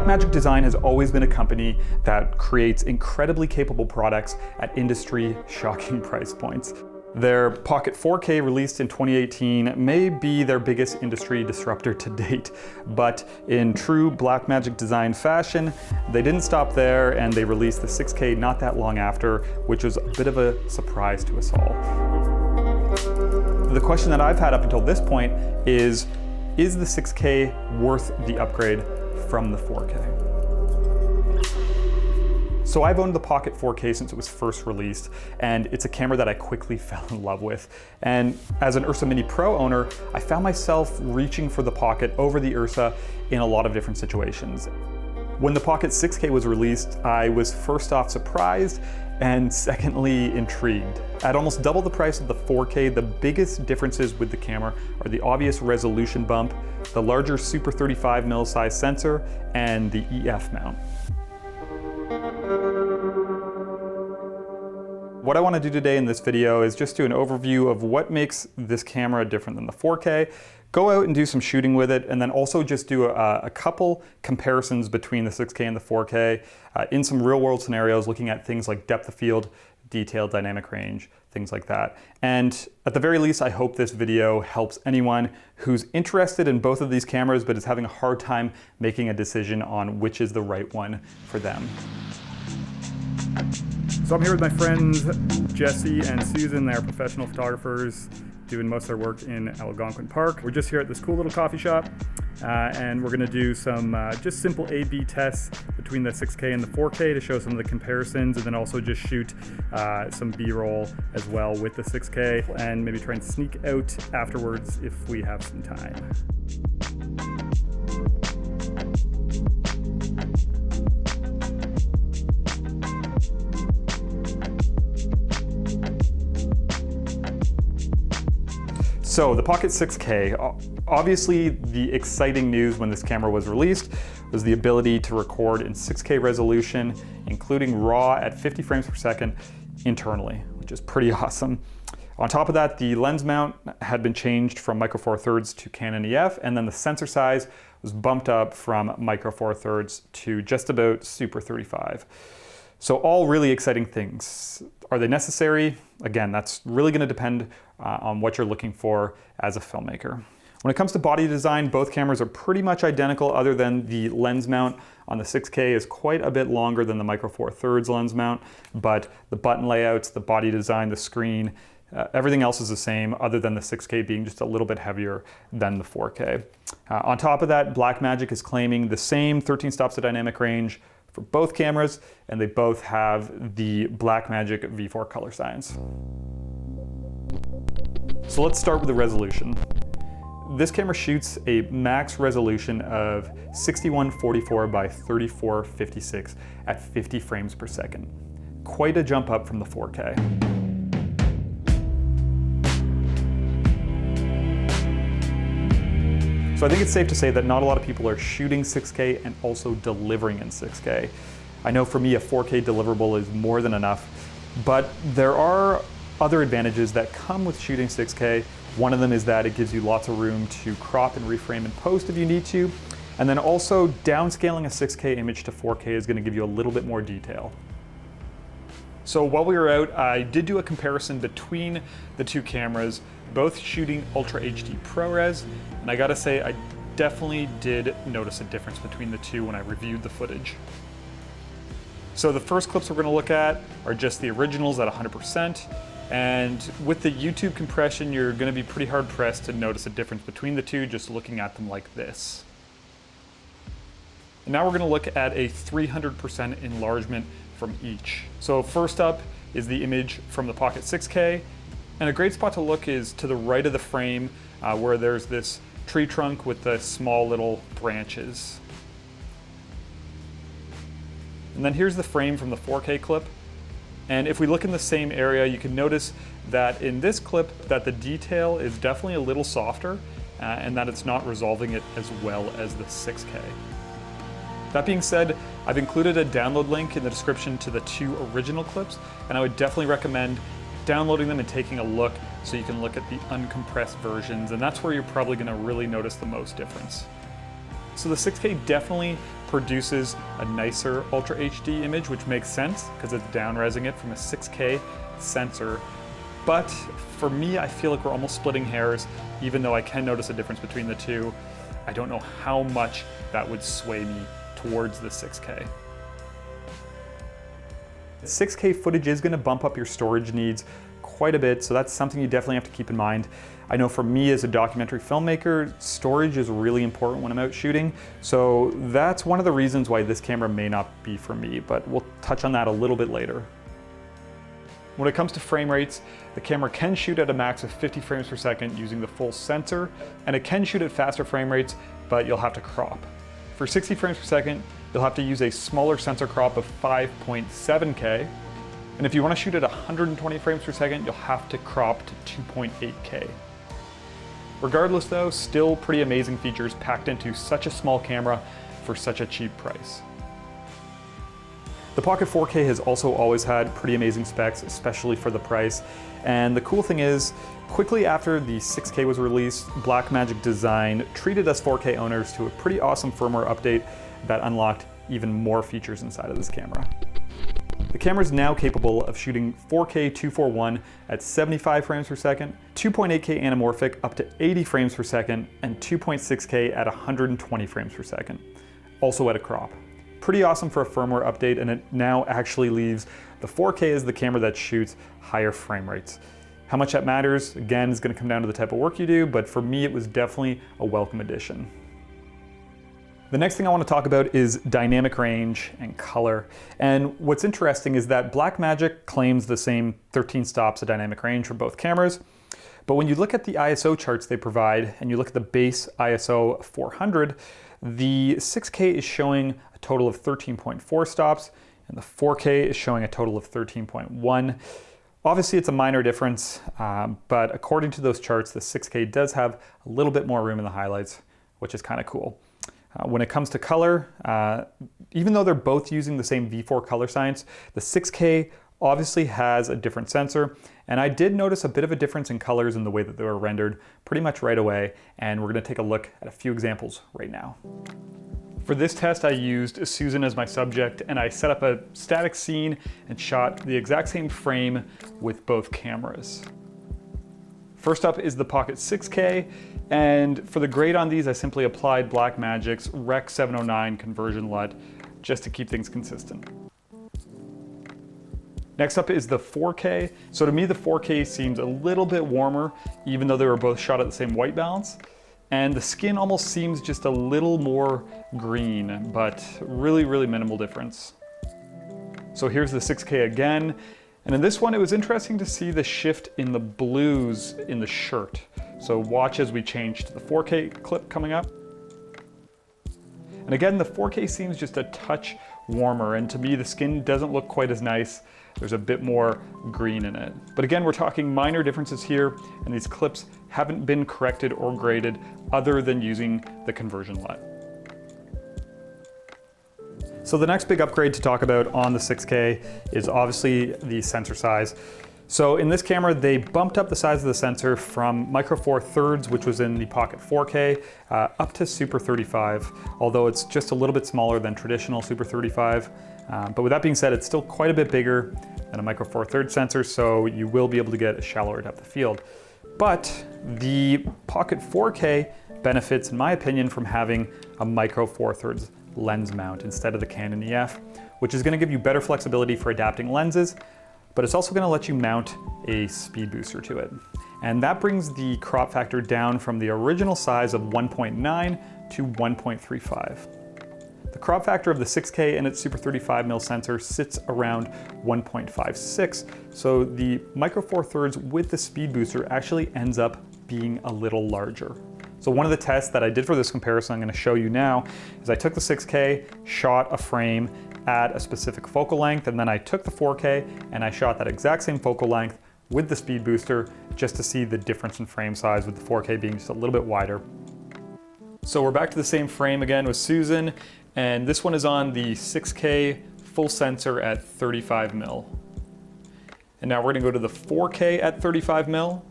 Blackmagic Design has always been a company that creates incredibly capable products at industry-shocking price points. Their Pocket 4K, released in 2018, may be their biggest industry disruptor to date, but in true Blackmagic Design fashion, they didn't stop there and they released the 6K not that long after, which was a bit of a surprise to us all. The question that I've had up until this point is the 6K worth the upgrade from the 4K? So I've owned the Pocket 4K since it was first released, and it's a camera that I quickly fell in love with. And as an Ursa Mini Pro owner, I found myself reaching for the Pocket over the Ursa in a lot of different situations. When the Pocket 6K was released, I was first off surprised and secondly intrigued. At almost double the price of the 4K, the biggest differences with the camera are the obvious resolution bump, the larger Super 35mm size sensor, and the EF mount. What I want to do today in this video is just do an overview of what makes this camera different than the 4K, go out and do some shooting with it, and then also just do a couple comparisons between the 6K and the 4K in some real world scenarios, looking at things like depth of field, detail, dynamic range, things like that. And at the very least, I hope this video helps anyone who's interested in both of these cameras but is having a hard time making a decision on which is the right one for them. So I'm here with my friends Jesse and Susan. They're professional photographers doing most of their work in Algonquin Park. We're just here at this cool little coffee shop and we're going to do some just simple A/B tests between the 6K and the 4K to show some of the comparisons, and then also just shoot some B-roll as well with the 6K and maybe try and sneak out afterwards if we have some time. So the Pocket 6K, obviously the exciting news when this camera was released was the ability to record in 6K resolution, including RAW at 50 frames per second internally, which is pretty awesome. On top of that, the lens mount had been changed from micro four thirds to Canon EF, and then the sensor size was bumped up from micro four thirds to just about Super 35. So all really exciting things. Are they necessary? Again, that's really going to depend on what you're looking for as a filmmaker. When it comes to body design, both cameras are pretty much identical, other than the lens mount on the 6K is quite a bit longer than the micro four thirds lens mount, but the button layouts, the body design, the screen, everything else is the same, other than the 6K being just a little bit heavier than the 4K. On top of that, Blackmagic is claiming the same 13 stops of dynamic range for both cameras, and they both have the Blackmagic V4 color science. So let's start with the resolution. This camera shoots a max resolution of 6144 by 3456 at 50 frames per second. Quite a jump up from the 4K. So I think it's safe to say that not a lot of people are shooting 6K and also delivering in 6K. I know for me a 4K deliverable is more than enough, but there are other advantages that come with shooting 6K. One of them is that it gives you lots of room to crop and reframe and post if you need to. And then also downscaling a 6K image to 4K is going to give you a little bit more detail. So while we were out, I did do a comparison between the two cameras, both shooting Ultra HD ProRes, and I gotta say I definitely did notice a difference between the two when I reviewed the footage. So the first clips we're gonna look at are just the originals at 100%, and with the YouTube compression, you're gonna be pretty hard pressed to notice a difference between the two just looking at them like this. And now we're gonna look at a 300% enlargement from each. So first up is the image from the Pocket 6K, and a great spot to look is to the right of the frame where there's this tree trunk with the small little branches. And then here's the frame from the 4K clip. And if we look in the same area, you can notice that in this clip that the detail is definitely a little softer and that it's not resolving it as well as the 6K. That being said, I've included a download link in the description to the two original clips, and I would definitely recommend downloading them and taking a look so you can look at the uncompressed versions, and that's where you're probably going to really notice the most difference. So the 6K definitely produces a nicer Ultra HD image, which makes sense because it's down-resing it from a 6K sensor. But for me, I feel like we're almost splitting hairs, even though I can notice a difference between the two. I don't know how much that would sway me towards the 6K. 6K footage is going to bump up your storage needs quite a bit, so that's something you definitely have to keep in mind. I know for me as a documentary filmmaker, storage is really important when I'm out shooting, so that's one of the reasons why this camera may not be for me, but we'll touch on that a little bit later. When it comes to frame rates, the camera can shoot at a max of 50 frames per second using the full sensor, and it can shoot at faster frame rates, but you'll have to crop. For 60 frames per second, you'll have to use a smaller sensor crop of 5.7K, and if you want to shoot at 120 frames per second, you'll have to crop to 2.8K. Regardless though, still pretty amazing features packed into such a small camera for such a cheap price. The Pocket 4K has also always had pretty amazing specs, especially for the price. And the cool thing is, quickly after the 6K was released, Blackmagic Design treated us 4K owners to a pretty awesome firmware update that unlocked even more features inside of this camera. The camera is now capable of shooting 4K 241 at 75 frames per second, 2.8K anamorphic up to 80 frames per second, and 2.6K at 120 frames per second, also at a crop. Pretty awesome for a firmware update, and it now actually leaves the 4K as the camera that shoots higher frame rates. How much that matters, again, is going to come down to the type of work you do, but for me it was definitely a welcome addition. The next thing I want to talk about is dynamic range and color. And what's interesting is that Blackmagic claims the same 13 stops of dynamic range for both cameras. But when you look at the ISO charts they provide and you look at the base ISO 400, the 6K is showing a total of 13.4 stops and the 4K is showing a total of 13.1. Obviously it's a minor difference, but according to those charts, the 6K does have a little bit more room in the highlights, which is kind of cool. When it comes to color, even though they're both using the same V4 color science, the 6K obviously has a different sensor, and I did notice a bit of a difference in colors in the way that they were rendered pretty much right away, and we're going to take a look at a few examples right now. For this test, I used Susan as my subject, and I set up a static scene and shot the exact same frame with both cameras. First up is the Pocket 6K, and for the grade on these, I simply applied Blackmagic's Rec 709 conversion LUT just to keep things consistent. Next up is the 4K. So to me, the 4K seems a little bit warmer, even though they were both shot at the same white balance. And the skin almost seems just a little more green, but really, really minimal difference. So here's the 6K again. And in this one, it was interesting to see the shift in the blues in the shirt. So watch as we change to the 4K clip coming up. And again, the 4K seems just a touch warmer, and to me, the skin doesn't look quite as nice. There's a bit more green in it. But again, we're talking minor differences here, and these clips haven't been corrected or graded other than using the conversion LUT. So the next big upgrade to talk about on the 6K is obviously the sensor size. So in this camera, they bumped up the size of the sensor from micro four thirds, which was in the Pocket 4K, up to Super 35, although it's just a little bit smaller than traditional Super 35. But with that being said, it's still quite a bit bigger than a micro four thirds sensor, so you will be able to get a shallower depth of field. But the Pocket 4K benefits, in my opinion, from having a micro four thirds lens mount instead of the Canon EF, which is going to give you better flexibility for adapting lenses, but it's also going to let you mount a speed booster to it. And that brings the crop factor down from the original size of 1.9 to 1.35. The crop factor of the 6K and its Super 35mm sensor sits around 1.56, so the micro four thirds with the speed booster actually ends up being a little larger. So one of the tests that I did for this comparison I'm going to show you now is I took the 6K, shot a frame at a specific focal length, and then I took the 4K and I shot that exact same focal length with the speed booster just to see the difference in frame size, with the 4K being just a little bit wider. So we're back to the same frame again with Susan, and this one is on the 6K full sensor at 35mm. And now we're going to go to the 4K at 35mm.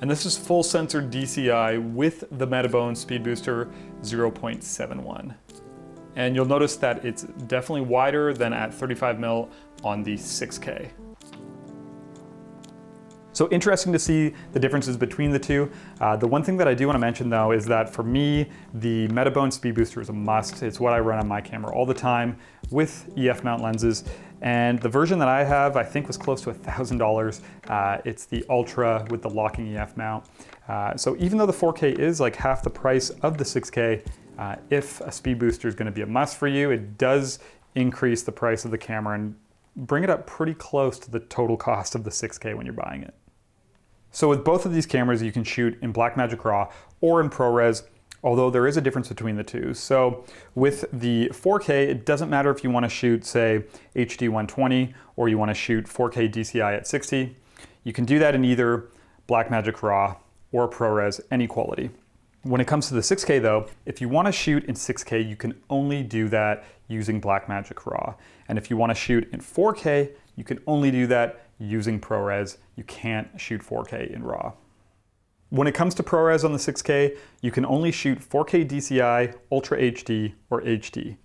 And this is full sensor DCI with the Metabone Speed Booster 0.71. And you'll notice that it's definitely wider than at 35mm on the 6K. So interesting to see the differences between the two. The one thing that I do want to mention though is that for me, the Metabone speed booster is a must. It's what I run on my camera all the time with EF mount lenses. And the version that I have, I think was close to $1,000. It's the Ultra with the locking EF mount. So even though the 4K is like half the price of the 6K, if a speed booster is going to be a must for you, it does increase the price of the camera and bring it up pretty close to the total cost of the 6K when you're buying it. So with both of these cameras, you can shoot in Blackmagic RAW or in ProRes, although there is a difference between the two. So with the 4K, it doesn't matter if you want to shoot, say, HD 120 or you want to shoot 4K DCI at 60. You can do that in either Blackmagic RAW or ProRes, any quality. When it comes to the 6K though, if you want to shoot in 6K, you can only do that using Blackmagic RAW. And if you want to shoot in 4K, you can only do that using ProRes. You can't shoot 4K in RAW. When it comes to ProRes on the 6K, you can only shoot 4K DCI, Ultra HD, or HD.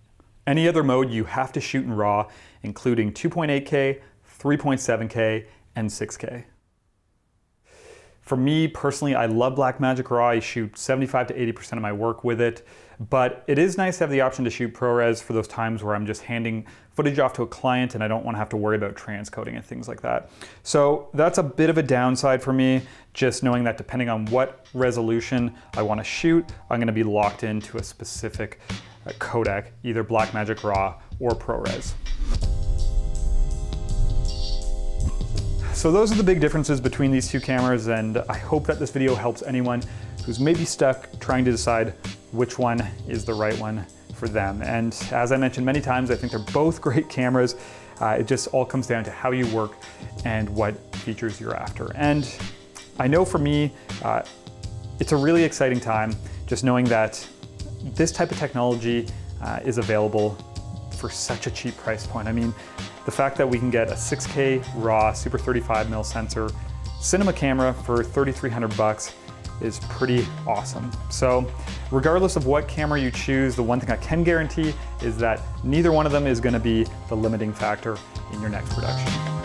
Any other mode you have to shoot in RAW, including 2.8K, 3.7K, and 6K. For me personally, I love Blackmagic RAW. I shoot 75 to 80% of my work with it, but it is nice to have the option to shoot ProRes for those times where I'm just handing footage off to a client and I don't want to have to worry about transcoding and things like that. So that's a bit of a downside for me, just knowing that depending on what resolution I want to shoot, I'm going to be locked into a specific codec, either Blackmagic RAW or ProRes. So those are the big differences between these two cameras, and I hope that this video helps anyone who's maybe stuck trying to decide which one is the right one for them. And as I mentioned many times, I think they're both great cameras. It just all comes down to how you work and what features you're after. And I know for me, it's a really exciting time just knowing that this type of technology is available for such a cheap price point. I mean, the fact that we can get a 6K RAW Super 35mm sensor cinema camera for $3,300 is pretty awesome. So regardless of what camera you choose, the one thing I can guarantee is that neither one of them is going to be the limiting factor in your next production.